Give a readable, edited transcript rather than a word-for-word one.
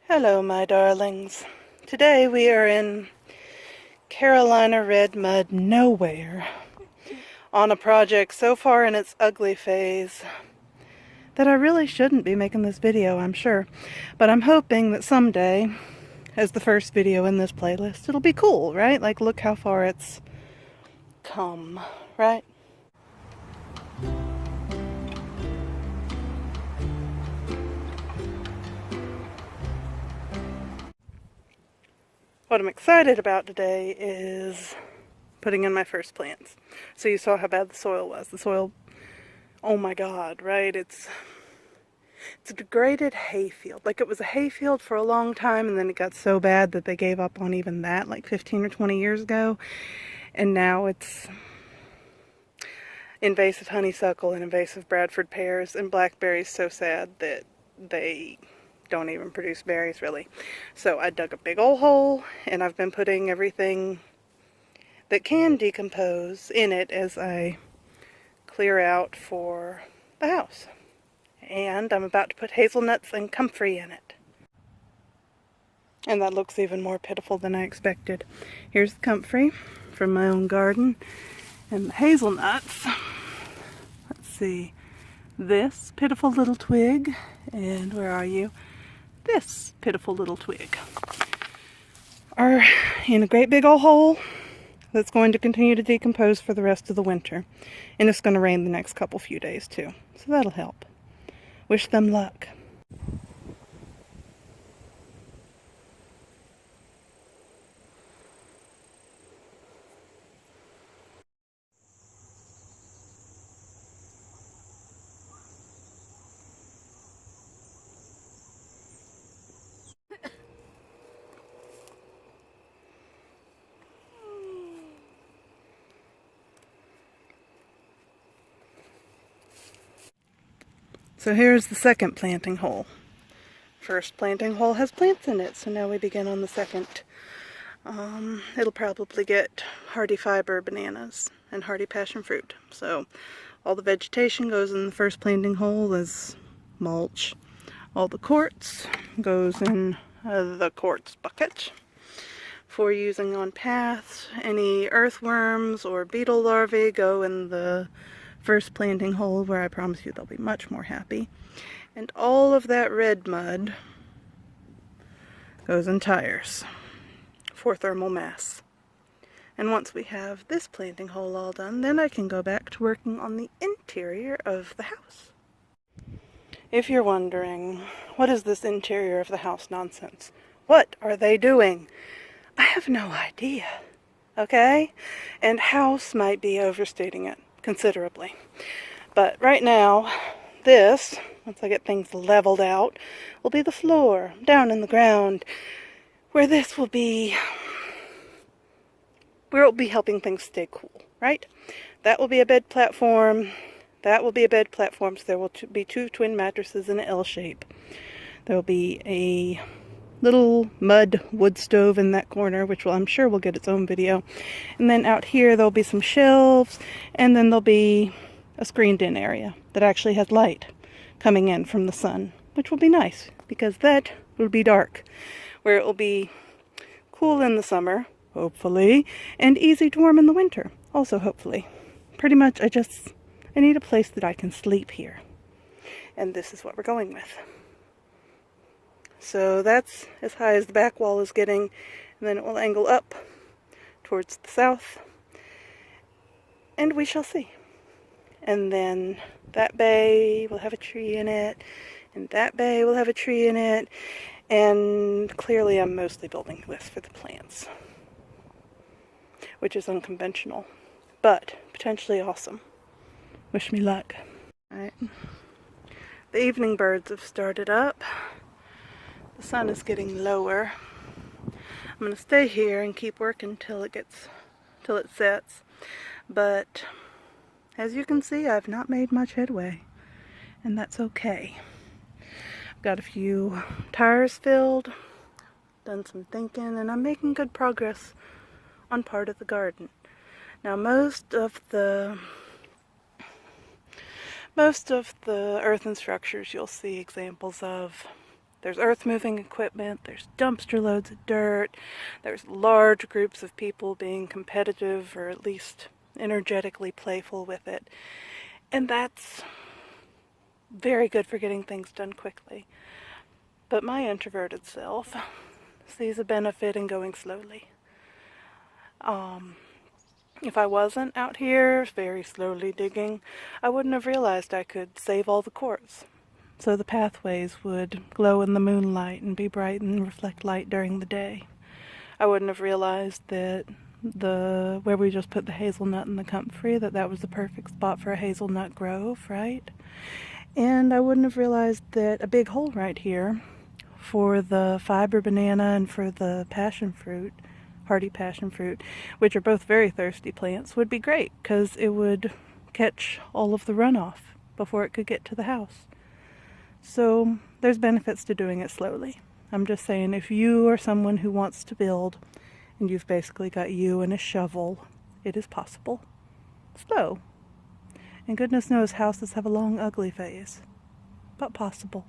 Hello, my darlings. Today we are in Carolina red mud nowhere on a project so far in its ugly phase that I really shouldn't be making this video, I'm sure. But I'm hoping that someday, as the first video in this playlist, it'll be cool, right? Like, look how far it's come, right? What I'm excited about today is putting in my first plants. So you saw how bad the soil was. The soil, oh my god, right? It's a degraded hayfield. Like, it was a hayfield for a long time, and then it got so bad that they gave up on even that, like 15 or 20 years ago. And now it's invasive honeysuckle and invasive Bradford pears and blackberries so sad that they don't even produce berries, really. So I dug a big old hole, and I've been putting everything that can decompose in it as I clear out for the house. And I'm about to put hazelnuts and comfrey in it. And that looks even more pitiful than I expected. Here's the comfrey from my own garden. And the hazelnuts, let's see, this pitiful little twig, and where are you? This pitiful little twig, are in a great big old hole that's going to continue to decompose for the rest of the winter. And it's going to rain the next few days too, so that'll help. Wish them luck. So here's the second planting hole. First planting hole has plants in it, so now we begin on the second. It'll probably get hardy fiber bananas and hardy passion fruit. So all the vegetation goes in the first planting hole as mulch. All the quartz goes in the quartz bucket for using on paths. Any earthworms or beetle larvae go in the first planting hole, where I promise you they'll be much more happy. And all of that red mud goes in tires for thermal mass. And once we have this planting hole all done, then I can go back to working on the interior of the house. If you're wondering, what is this interior of the house nonsense? What are they doing? I have no idea, okay? And house might be overstating it considerably. But right now, this, once I get things leveled out, will be the floor down in the ground, where this will be, where it will be helping things stay cool, right? That will be a bed platform. That will be a bed platform, so there will be two twin mattresses in an L shape. There will be a little mud wood stove in that corner, which I'm sure will get its own video. And then out here there'll be some shelves, and then there'll be a screened in area that actually has light coming in from the sun, which will be nice because that will be dark, where it will be cool in the summer, hopefully, and easy to warm in the winter, also hopefully. Pretty much I need a place that I can sleep here, and this is what we're going with. So that's as high as the back wall is getting, and then it will angle up towards the south, and we shall see. And then that bay will have a tree in it, and that bay will have a tree in it, and clearly I'm mostly building this for the plants, which is unconventional, but potentially awesome. Wish me luck. Alright. The evening birds have started up. The sun is getting lower. I'm going to stay here and keep working till it sets. But as you can see, I've not made much headway, and that's okay. I've got a few tires filled, done some thinking, and I'm making good progress on part of the garden. Now most of the earthen structures you'll see examples of There's earth-moving equipment, there's dumpster loads of dirt, there's large groups of people being competitive or at least energetically playful with it. And that's very good for getting things done quickly. But my introverted self sees a benefit in going slowly. If I wasn't out here very slowly digging, I wouldn't have realized I could save all the quartz. So the pathways would glow in the moonlight and be bright and reflect light during the day. I wouldn't have realized that where we just put the hazelnut and the comfrey, that was the perfect spot for a hazelnut grove, right? And I wouldn't have realized that a big hole right here for the fiber banana and for the passion fruit, hardy passion fruit, which are both very thirsty plants, would be great because it would catch all of the runoff before it could get to the house. So there's benefits to doing it slowly. I'm just saying, if you are someone who wants to build and you've basically got you and a shovel, it is possible. Slow. And goodness knows houses have a long, ugly phase, but possible.